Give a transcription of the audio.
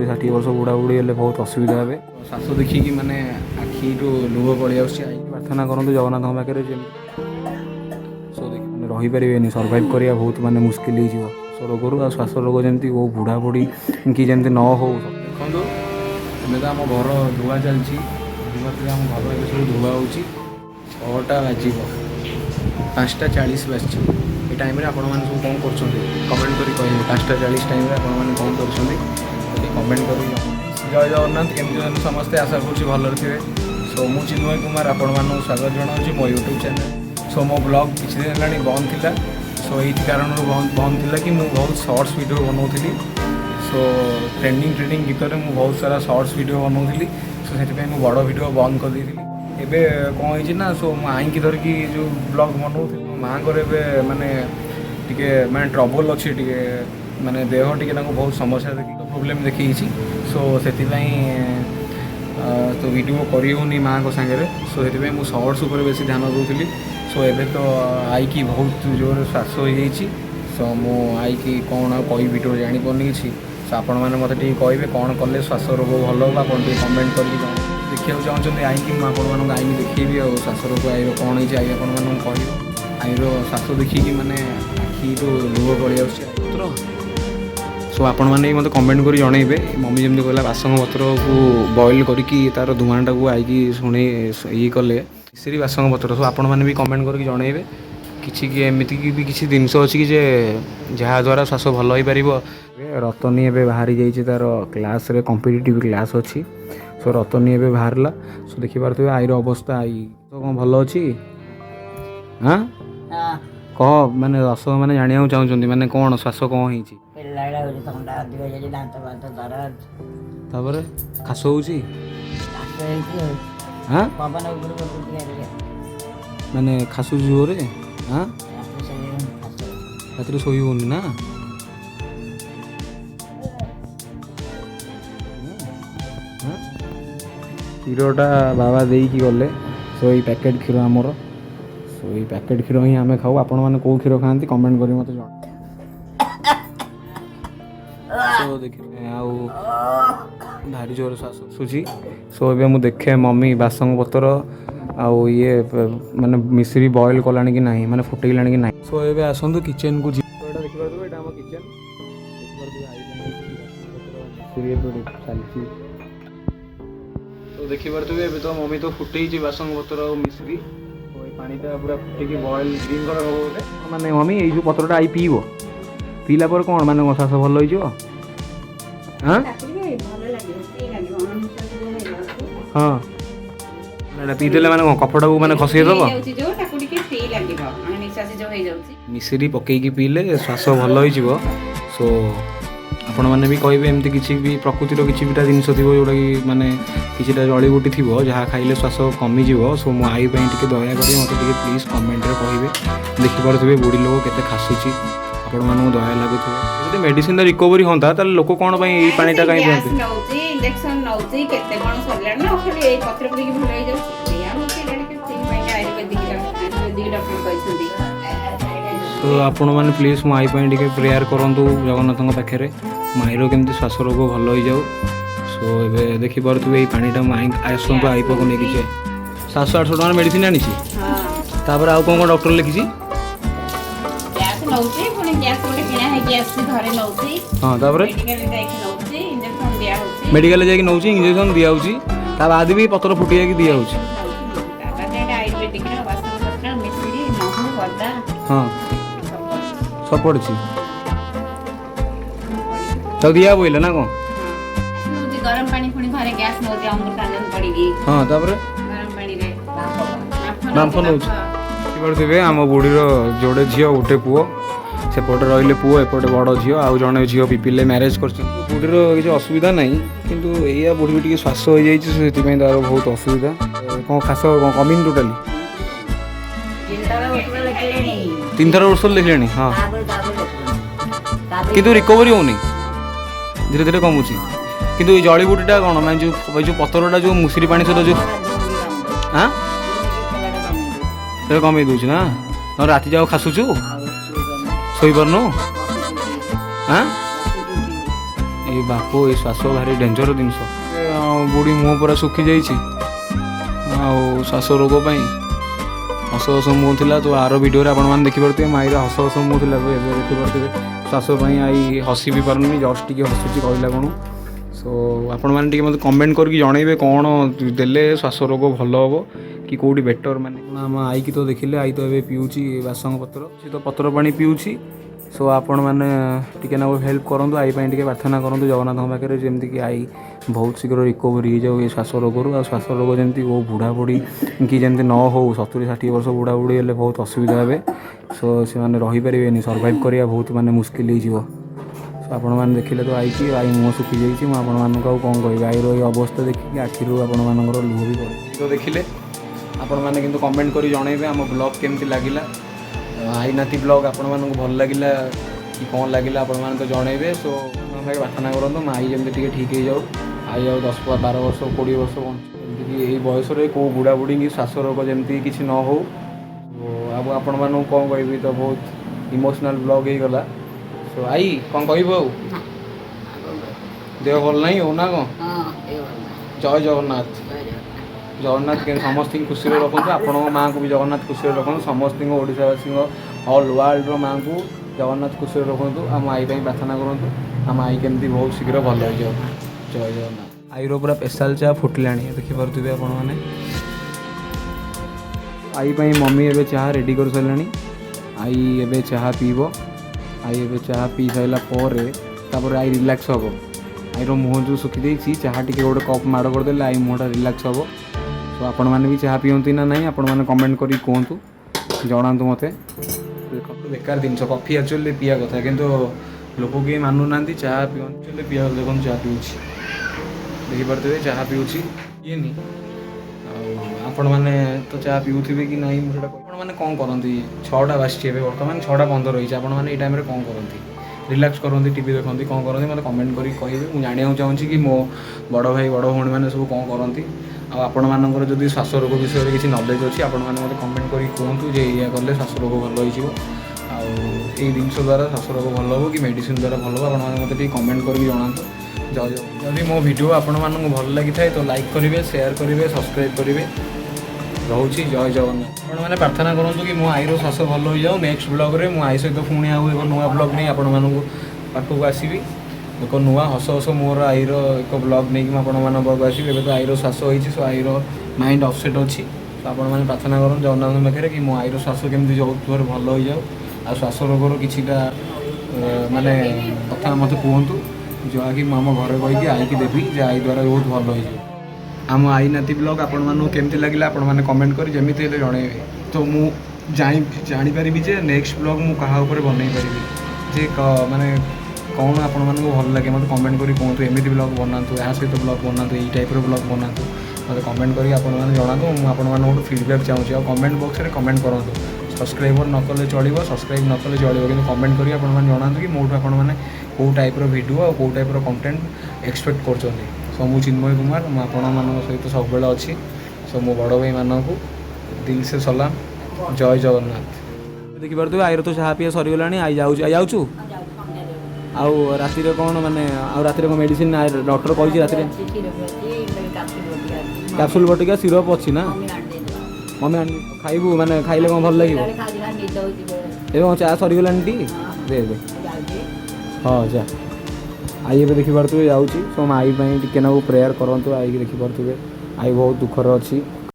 50 वर्ष बुढ़ा बुढ़ी हेल्ले बहुत असुविधा हे श्वास देखिकी माने आखि लुह पलि आस प्रार्थना करूँ जगन्नाथ पाखे सो देखिए मैंने रहीपर सर्वाइव करवा बहुत माने मुस्किल हो श्वास रोग आ श्वास रोग जमी वो बुढ़ा बुढ़ी कि जमी न हो देखो एम तो आम घर धुआ चलती आम घर ए सब धुआ हो 6टा बाज 5:40 बाजि ये टाइम आप सब कौन कर कमेंट करें 5:40 टाइम आप कौन कर कमेंट कर जय जगन्नाथ केमती समस्ते आशा करुँच भलर थे सो मु चिन्मय कुमार आपण स्वागत जनाऊँ मो यूट्यूब चैनल सो मो ब्लॉग किसी दिन है बंद था सो ये कारण बंद था कि मुझे बहुत शॉर्ट्स वीडियो बनाऊली सो ट्रेंडिंग गीत में मुझे बहुत सारा शॉर्ट्स वीडियो बनाऊली सो से बड़ वीडियो बंद कर देती एबे कौन होना सो आई की धरिकी जो ब्लॉग बनाऊली माँ को माने टिके माने ट्रबल अच्छी टे माने देह टिके बहुत समस्या देखिए प्रोब्लेम देखी सो से तो वीडियो करी माँ को सागर सो से मुझे शॉर्ट्स उपर बेसी ध्यान दूसरी सो एबे तो आई की बहुत जोर श्वास हो जाइए सो मु आई की कौन कही वीडियो जापारे किसी सो आपण मैंने मत कहे कौन कले श्वास रोग भल हो आप कमेंट कर देखा चाहते आई कि मुझे आई देखी और श्वास रोग आई कौन है आई आपको कह आईर श्वास देखिकी माने आखि लुह पलि आस सो आपण मैंने मत कमेंट कर जनइबे मम्मी जमी कहला बासंग पत्र को बॉइल करके तार धुआटा को आई शुणे ये कले मिश्री बासंग पत्र सो आपण मैंने भी कमेंट करके जनइबे किसी एमती भी किसी जिनस अच्छी कि जहाँद्वारा श्वास भल हो पार रतनी एवं बाहरी जाइए तार क्लास रे कॉम्पिटिटिव क्लास अच्छी सो रतनी एवं बाहरला सो देखिपे आईर अवस्था आई तो कौन भल अच्छी हाँ कह मैंने रस मैंने जाना चाहूँ मैंने कौन श्वास कौन हो तापर खास हो मैंने खासु जोरे हाँ रात शोई होनी ना क्षीरटा बाबा देकी गले सो ये पैकेट क्षीर आमर सो ये पैकेट क्षीर ही आम खाऊ आपण मैंने कौ क्षीर खाती कमेंट कर मत जन सो देखिए आउ भारी जोर श्वास आसूची सो ए मुझे देखे मम्मी बासंग पत्र आउ ये माने मिश्री बॉइल कलानी कि नहीं माने फुटेलानी कि नहीं सो ए आसतु किचन को चलती तो देखिपे तो मम्मी तो फुटे बासंग पत्र और मिश्री पानीटा पूरा फुटे बॉइल ग्रीन कलर हम माने मम्मी ये जो पत्रटा आई पीब पीला पर कौन माने श्वास भल हो हाँ हाँ पीदेले माने कपड़ा को माने खसई दब मिश्री पकईकी पीले श्वास भल हो सो आपण मैंने भी कहे एमती किसी भी प्रकृतिर किसी भी जिनस थी जोटा कि माने किसी जड़ीबूटी थी जहाँ खाइले श्वास कमिज सो मो आई टे दया कर मत प्लीज कमेंट कहे देखिपे बुढ़ी लोग केते खासुची आपण मानू दया लगुव मेडिसिन रिकवरी होता लोक कौन पानीटा कहीं इंजेक्शन नौची केते कोन सरला ना खाली ए पत्र पड़ी भल हो जाउ या मते लड़के तीन महीना आयुर्वेदिक डॉक्टर कहछंती तो आपण माने प्लीज मो आई पई टिके प्रेयर करंतु जगन्नाथ पाखे माइर केमती श्वास रोग भल हो जाऊ सो एबे देखि परतु ए पानीटा माई आसंतु आई पको नेकी जे 700-800 टका मेडिसिन आनी छी हां तापर आ कोन डॉक्टर लिखि छी गैस नौची पुनी गैस कोटे किना है गैस से घरे नौची हां तापर मेडिकल जाई नौची इंजेक्शन दिया होची मेडिकल जाई नौची इंजेक्शन दिया होची ता बाद भी पत्र फुटिया की दिया होची ताका जेटा आयुर्वेदिक रे वास्तव पत्र मिश्री महु वदा हां सब पड़छी तो दिया बोइले ना कोन नौची गरम पानी पुनी घरे गैस नौची अमृतांजन पड़ीगी हां तापर गरम पानी रे नाम नौची पड़थिबे आम बुढ़ीर जोड़े झियो गोटे पुओ सेपटे रहिले पुओ एपटे बड़ झियो आउ जने झियो पिपिले मैरेज कर बुढ़ीर किसी असुविधा नहीं किंतु एया बुढ़ी टिके श्वास हो जाइए से तार बहुत असुविधा कौन खास कौन कमी टोटाली 3 थर वर्ष लिखले हाँ किंतु रिकवरी होनी धीरे धीरे कमुची किंतु ये जड़ीबूटीटा कौन मैं जो पत्रटा जो मुसरी पानी सहित जो हाँ से कमे दूच ना न राति जाओ खासुचु शोई पारनु हाँ ये बाप ये श्वास भारी डेंजर जिनस बुढ़ी मुँह पूरा सुखी जाइए श्वास रोग हस हस मुँह था तो आर भिडियो आपने देखिपे माईर हस हस मुँह था तो ये देखिपे श्वास आई हसी भी पारनी जस्ट टी हसुची कहला कौन सो आपण मैंने मतलब कमेंट करके जनइबे कौन देले श्वास रोग भल हम कि कौटी बेटर माने आम आई की तो देखिले आई तो ये पीऊँची बासंग पत्र सी तो पत्र पानी पीऊँची सो आपण मैंने टिके ना हेल्प करूँ आई टे प्रार्थना करूँ जगन्नाथ पाखे जमती कि आई बहुत शीघ्र रिकवरी हो जाऊ ये श्वास रोग श्वास रोग जमी वो बुढ़ा बुढ़ी कि जमी न हो 70-60 वर्ष बुढ़ा बुढ़ी हेल्ले बहुत असुविधा हे सो से मैंने रहीपर सर्वाइव करा बहुत माने मुस्किल हो आपण मैंने देखिले तो आई कि आई मुँह सुखी जाइए मुझे कौन कह आईर ये अवस्था देखिए आखिर आपण मानकर लुह भी पड़े तो देखिले आपण मैंने किंतु कमेंट करी जनइबे आम ब्लॉग केमती लगिला आई नाती ब्लॉग आपण मानक भल लगिला कि कौन लगिला आपण मानक जनइबे सो प्रार्थना करूँ माई जमी टे ठीक हो जाऊ आई आउ 10-12 वर्ष 20 वर्ष जमीक यही बयस कौ बुढ़ा बुढ़ी की श्वास रोग जमी किसी न हो अब आपण मानक कौन कह तो बहुत इमोशनल ब्लॉग हो गला सो आई कौन कह देह भल ना हो ना कौन जय जगन्नाथ जगन्नाथ के समस्त खुशी रखु आपण माँ को भी जगन्नाथ खुशी रखु समस्त ओडावासी ऑल वर्ल्ड माँ को जगन्नाथ खुशी रखु आम आई प्रार्थना करूँ आम आई केमती बहुत शीघ्र भल हो जाओ जय जगन्नाथ आईर पूरा स्पेशल चाह फुटिला देखिपे आपण मैंने आई मम्मी एवं चाह रेडी कर सारे आई एवं चाह पीब आई एवं चाह पी सारापर आई रिलैक्स हम आईर मुँह जो सुखी चाह टी गोटे कप माड़ करदे आई मुँहटा रिलैक्स हम तो आपण मैंने भी चाह पीती ना ना आपण मैंने कमेंट करी कहतु जनातु मत बेकार जिन कॉफी एक्चुअली पीया कथा किंतु लोक किए मानु ना चाह पीते पीया देखो चाह पीऊँगी देखिपे चाह पीऊँगी ये आपण मैंने तो चाह पीऊे कि नहीं मुझे मैंने कौन करती 6टा बासी बर्तमान 6:15 रही है आपण मैंने ये टाइम कौन करती रिलैक्स करती टीवी देखती कौन करती मतलब कमेंट करी कहे मुझे जाना चाहूँगी कि मो बड़ भाई बड़ भाई मैंने सब कौन करती आपण मानकर जदि श्वास रोग विषय में किसी नॉलेज अच्छी आपण मैंने मतलब कमेंट करी कहतु जे या कले श्वास रोग भल हो जिनस द्वारा श्वास रोग भल हो कि मेडिसिन द्वारा भल हो आप मतलब कमेंट करके जनातु जदि मो वीडियो आपण मानक भल लगी थाए तो लाइक करेंगे शेयर करेंगे सब्सक्राइब करेंगे रोची जय जगन्नाथ आपण मैंने प्रार्थना करूँ कि मो आईर श्वास भल हो जाओ नेक्स्ट ब्लॉग में मो आई सहित पुणी आउ एक नुआ ब्लॉग नहीं आपण मानक पाखक आसवि एक नुआ हस हस मोर आईर एक ब्लॉग नहीं कि पाखक आसवि एवं तो आईर श्वास होती सो आईर माइंड अपसेट अच्छी तो आपण मैंने प्रार्थना करूँ जगन्नाथ पाखे कि मो आईर श्वास केमती जो भल हो जाओ आ श्वास रोगर किछिटा माने कथा मत कहतु जहाँकि आम घर कहीकि आई की देवी जे आई द्वारा बहुत भल हो आम आई नाती ब्लॉग आपण मानू केमती लगिला आपण माने कमेंट करी जमीती हेले जणेबे तो मु जानी पारिबी जे नेक्स्ट ब्लॉग मु कहा ऊपर बनै पारिबी जे माने कौन आपण मानू भल लगे मत कमेंट करी कहतु एमिति ब्लॉग बनातु या सहित ब्लॉग बनातु एई टाइप रो ब्लॉग बनातु मत कमेंट करी आपण माने जणातु मु आपण मानू फीडबैक चाहूँ आ कमेंट बॉक्स रे कमेंट करंतु सब्सक्राइबर न कले चलिबो सब्सक्राइब न कले चलिबो किंतु कमेंट करी आपण माने जणातु कि मोठो आपण माने को टाइप रो वीडियो और को टाइप रो कंटेंट एक्सपेक्ट करछन्ती सो मु चिन्मय कुमार मु आपण मानक सहित सब बेला अछि सो मो बड़ भाई मानक दिल से सलाम जय जगन्नाथ देखिपे आईर तो चाह पीया सरीगला आई जाऊँ आउ राति कौन माने आउ राति को मेडिसिन डॉक्टर कही राति कैप्सूल बटिका सिरप अच्छी ना मम्मी खाइबू माने खाइले कौन भल लगे एवं चाह सरीगला टी दे दे हाँ जा आई ए देखिपे जाऊँगी सो आई टे ना प्रेयर करूँ आई देखिपे आई बहुत दुखर अच्छी